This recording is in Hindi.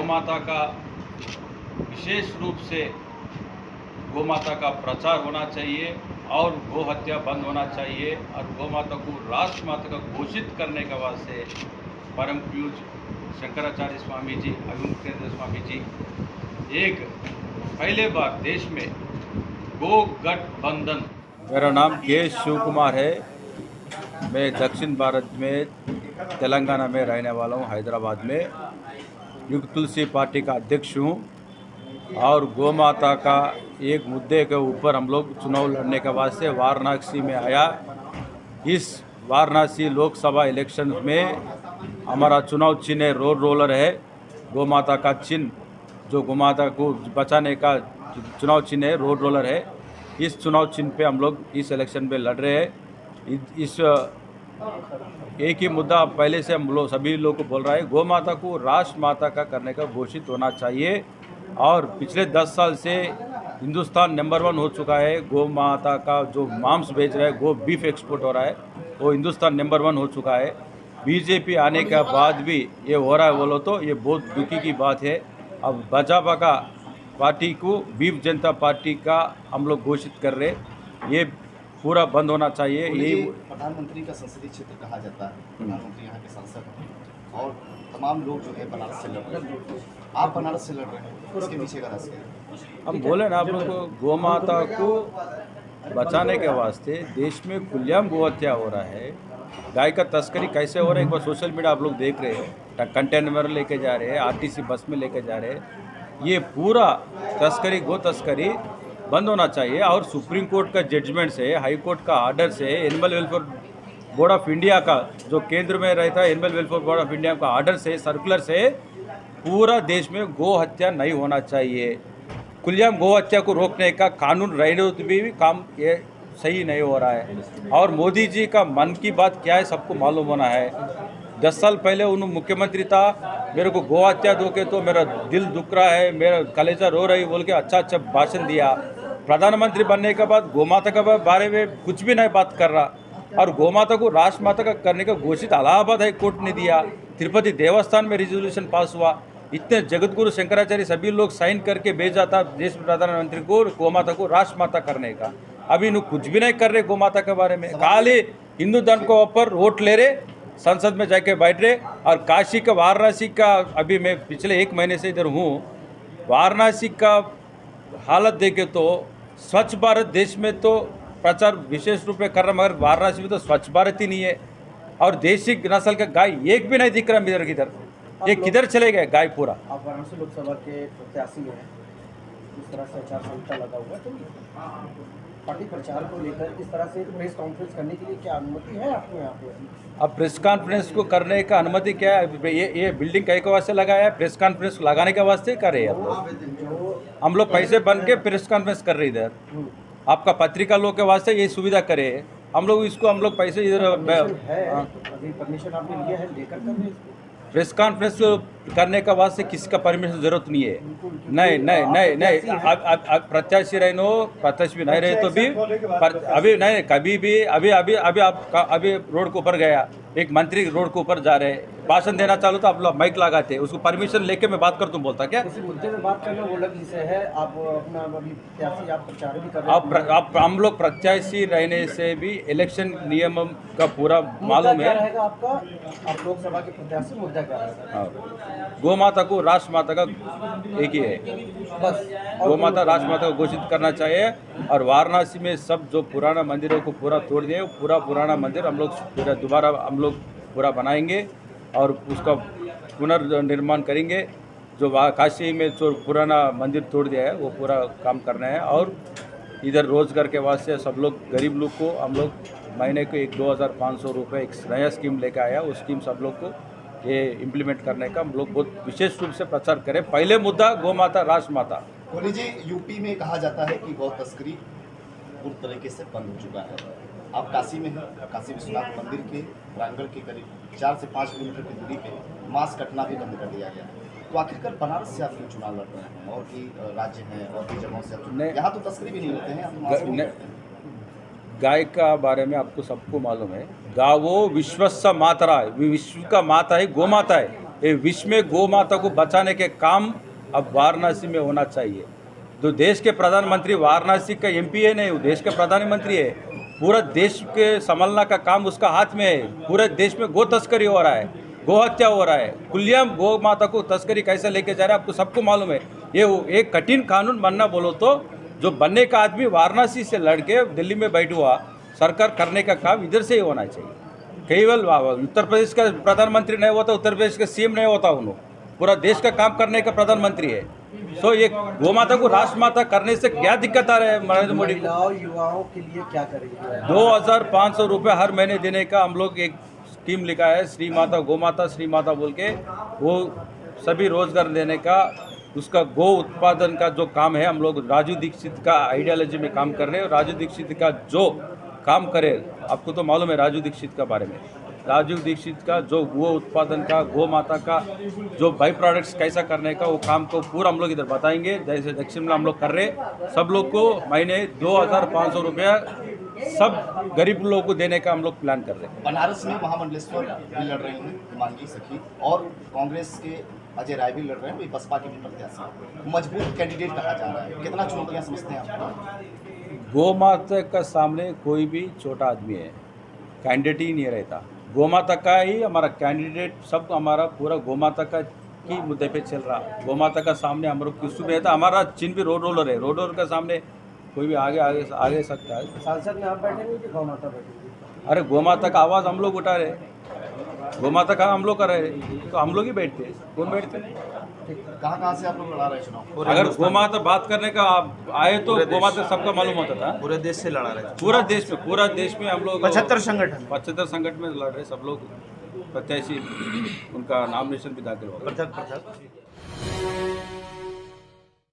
माता का विशेष रूप से गौ माता का प्रचार होना चाहिए और गौ हत्या बंद होना चाहिए और गौ माता को राष्ट्र माता का घोषित करने के वास्ते परम पूज्य शंकराचार्य स्वामी जी, अभिमुखेंद्र स्वामी जी एक पहले बार देश में गो गठबंधन। मेरा नाम के शिव कुमार है। मैं दक्षिण भारत में तेलंगाना में रहने वाला हूँ, हैदराबाद में। युग तुलसी पार्टी का अध्यक्ष हूँ और गौ माता का एक मुद्दे के ऊपर हम लोग चुनाव लड़ने के वास्ते वाराणसी में आया। इस वाराणसी लोकसभा इलेक्शन में हमारा चुनाव चिन्ह है, रोड रोलर है। गौ माता का चिन्ह, जो गौ माता को बचाने का चुनाव चिन्ह है, रोड रोलर है। इस चुनाव चिन्ह पे हम लोग इस इलेक्शन में लड़ रहे हैं। इस एक ही मुद्दा पहले से हम लोग सभी लोग को बोल रहा है, गौ माता को राष्ट्र माता का करने का घोषित होना चाहिए। और पिछले 10 साल से हिंदुस्तान नंबर 1 हो चुका है। गौ माता का जो मांस बेच रहा है, गो बीफ एक्सपोर्ट हो रहा है, वो हिंदुस्तान नंबर 1 हो चुका है। बीजेपी आने के बाद भी ये हो रहा है बोलो तो ये बहुत दुखी की बात है। अब भाजपा का पार्टी को बीफ जनता पार्टी का हम लोग घोषित कर रहे, ये पूरा बंद होना चाहिए। यही प्रधानमंत्री का संसदीय क्षेत्र कहा जाता है। प्रधानमंत्री यहाँ के सांसद हैं और तमाम लोग जो है बनारस से लड़ रहे हैं। आप बनारस से लड़ रहे हैं, उसके पीछे का रास्ता है। हम बोले ना आप लोग को, गौ माता को बचाने के वास्ते देश में खुलेआम गौ हत्या हो रहा है। गाय का तस्करी कैसे हो रहा है, एक बार सोशल मीडिया आप लोग देख रहे हैं। कंटेनर लेके जा रहे हैं, आरटीसी बस में लेके जा रहे हैं। ये पूरा तस्करी, गो तस्करी बंद होना चाहिए। और सुप्रीम कोर्ट का जजमेंट से, हाई कोर्ट का आर्डर से, animal welfare board of India का जो केंद्र में रहता है, animal welfare board of India का आर्डर से, सर्कुलर से पूरा देश में गौ हत्या नहीं होना चाहिए। खुलेआम गौ हत्या को रोकने का कानून रहने तो भी काम ये सही नहीं हो रहा है। और मोदी जी का मन की बात क्या है सबको मालूम होना है। 10 साल पहले उन मुख्यमंत्री था, मेरे को गौ हत्या दो के तो मेरा दिल दुख रहा है, मेरा कलेजा रो रही बोल के अच्छा अच्छा भाषण दिया। प्रधानमंत्री बनने के बाद गौ माता के बारे में कुछ भी नहीं बात कर रहा। और गौ माता को राष्ट्र माता का करने का घोषित इलाहाबाद हाई कोर्ट ने दिया। तिरुपति देवस्थान में रिजोल्यूशन पास हुआ। इतने जगतगुरु शंकराचार्य सभी लोग साइन करके भेजा था देश प्रधानमंत्री को गौ माता को राष्ट्र माता करने का। अभी नु कुछ भी नहीं कर रहे गौ माता के बारे में। खाली हिंदू धर्म के ऊपर वोट ले रहे, संसद में जाके बैठ रहे। और काशी का, वाराणसी का, अभी मैं पिछले 1 महीने से इधर हूँ। वाराणसी का हालत देखे तो स्वच्छ भारत देश में तो प्रचार विशेष रूप में कर रहा, मगर वाराणसी में तो स्वच्छ भारत ही नहीं है। और देसी नस्ल का गाय एक भी नहीं दिख रहा इधर किधर। ये किधर चले गए गाय पूरा। आप वाराणसी लोकसभा के प्रत्याशी हैं, इस तरह से आचार संहिता लगा हुआ है, तो पार्टी प्रचार को लेकर इस तरह से प्रेस कॉन्फ्रेंस करने के लिए क्या अनुमति है आपको यहाँ पे? अब प्रेस कॉन्फ्रेंस को करने का अनुमति क्या है? ये बिल्डिंग कई के वास्ते लगाया है, प्रेस कॉन्फ्रेंस लगाने के वास्ते कर रहे हैं। हम लोग पैसे बन के प्रेस कॉन्फ्रेंस कर रहे इधर। आपका पत्रिका लोग के वास्ते ये सुविधा करे। हम लोग पैसे इधर अभी परमिशन आपने लिया है, लेकर कर रहे हैं इसको? प्रेस कॉन्फ्रेंस करने का वास्ते किसी का परमिशन जरूरत नहीं है। नहीं अब प्रत्याशी रहे नो, प्रत्याशी नहीं रहे तो भी अभी नहीं, कभी भी अभी रोड के ऊपर गया एक मंत्री, रोड के ऊपर जा रहे हैं, भाषण देना चालू तो आप लोग माइक लगाते हैं, उसको परमिशन लेके मैं बात कर, तुम बोलता क्या? किसी मुद्दे में बात करना वो अलग विषय है। आप अपना अभी प्रत्याशी, आप प्रचार भी कर रहे हैं। आप हम लोग प्रत्याशी रहने से भी इलेक्शन नियम का पूरा मालूम है। रहेगा आपका, आप लोकसभा के प्रत्याशी, मुद्दा क्या रहेगा? गौ माता को राष्ट्र माता का एक ही है बस। गौ माता राष्ट्र माता को घोषित करना चाहिए। और वाराणसी में सब जो पुराना मंदिरों को पूरा तोड़ दिए, पूरा पुराना मंदिर हम लोग पूरा दोबारा हम लोग पूरा बनाएंगे और उसका पुनर्निर्माण करेंगे। जो काशी में जो पुराना मंदिर तोड़ दिया है वो पूरा काम करना है। और इधर रोजगार के वास्ते सब लोग, गरीब लोग को हम लोग महीने को 2500 रुपये एक नया स्कीम लेकर आया। उस स्कीम सब लोग को ये इम्प्लीमेंट करने का हम लोग बहुत विशेष रूप से प्रचार करें। पहले मुद्दा गौ माता, राष्ट्र माता। कोहली जी, यूपी में कहा जाता है कि गौ तस्करी पूरी तरीके से बंद हो चुका है। आप काशी में हैं, काशी विश्वनाथ मंदिर के प्रांगण के करीब 4 से 5 किलोमीटर की दूरी पे मांस कटना भी बंद कर दिया गया है। तो आखिरकार बनारस से आप क्यों चुनाव लड़ रहे हैं? और भी राज्य हैं और भी जगहों से यहाँ तो तस्करी भी नहीं होते हैं, आप मांस भी नहीं करते हैं। गाय का बारे में आपको सबको मालूम है, गावो विश्वस्य मातरा, विश्व का माता है, गौ माता है। ये विश्व में गौ माता को बचाने के काम अब वाराणसी में होना चाहिए। जो देश के प्रधानमंत्री वाराणसी का एमपी है नहीं, वो देश का प्रधानमंत्री है। पूरा देश के संभालना का काम उसका हाथ में है। पूरे देश में गो तस्करी हो रहा है, गो हत्या हो रहा है। खुलेआम गौ माता को तस्करी कैसे लेके जा रहा है आपको सबको मालूम है। ये एक कठिन कानून बनना बोलो तो जो बनने का आदमी वाराणसी से लड़के दिल्ली में बैठ हुआ, सरकार करने का काम इधर से ही होना चाहिए। केवल उत्तर प्रदेश का प्रधानमंत्री नहीं होता, उत्तर प्रदेश का सीएम नहीं होता, उन्होंने पूरा देश का काम करने का प्रधानमंत्री है। सो ये गौ माता को राष्ट्र माता करने से क्या दिक्कत आ रहा है नरेंद्र मोदी को? महिलाओं युवाओं के लिए क्या करेंगे? 2500 रुपये हर महीने देने का हम लोग एक स्कीम लिखा है, श्री माता बोल के, वो सभी रोजगार देने का, उसका गो उत्पादन का जो काम है हम लोग राजू दीक्षित का आइडियोलॉजी में काम कर रहे हैं। राजू दीक्षित का जो काम करे, आपको तो मालूम है राजू दीक्षित का बारे में, राजू दीक्षित का जो गो उत्पादन का, गौ माता का जो बाई प्रोडक्ट्स कैसा करने का, वो काम को पूरा हम लोग इधर बताएंगे। जैसे दक्षिण में हम लोग कर रहे, सब लोग को महीने 2500 रुपया सब गरीब लोगों को देने का हम लोग प्लान कर रहे हैं। बनारस में महामंडलेश्वर भी लड़ रहे हैं हिमांगी सखी, और कांग्रेस के अजय राय भी लड़ रहे हैं, बसपा के भी प्रत्याशी, मजबूत कैंडिडेट कहा जा रहा है। कितना चुनौतियाँ समझते हैं आप? गौ माता का सामने कोई भी छोटा आदमी है, कैंडिडेट ही नहीं रहता। गौ माता का ही हमारा कैंडिडेट, सब हमारा पूरा गौ माता का की मुद्दे पे चल रहा। गौ माता का सामने हम लोग किसी भी रहता, हमारा चिन्ह भी रोड रोलर है, रोड रोलर का सामने कोई भी आगे सकता है। सांसद में आप बैठेंगे कि गौ माता बैठेंगे? अरे गौ माता का आवाज़ हम लोग उठा रहे, गौ माता का हम लोग कर रहे, तो हम लोग ही बैठते, कौन बैठते? कहाँ से आप लोग लड़ा रहे चुनाव? अगर गौ माता बात करने का आप आए तो गौ माता सबका मालूम होता था। पूरे देश से लड़ा रहे, पूरा देश में हम लोग 75 संगठन में लड़ रहे, सब लोग प्रत्याशी उनका नॉमिनेशन भी दाखिल होगा। पृथक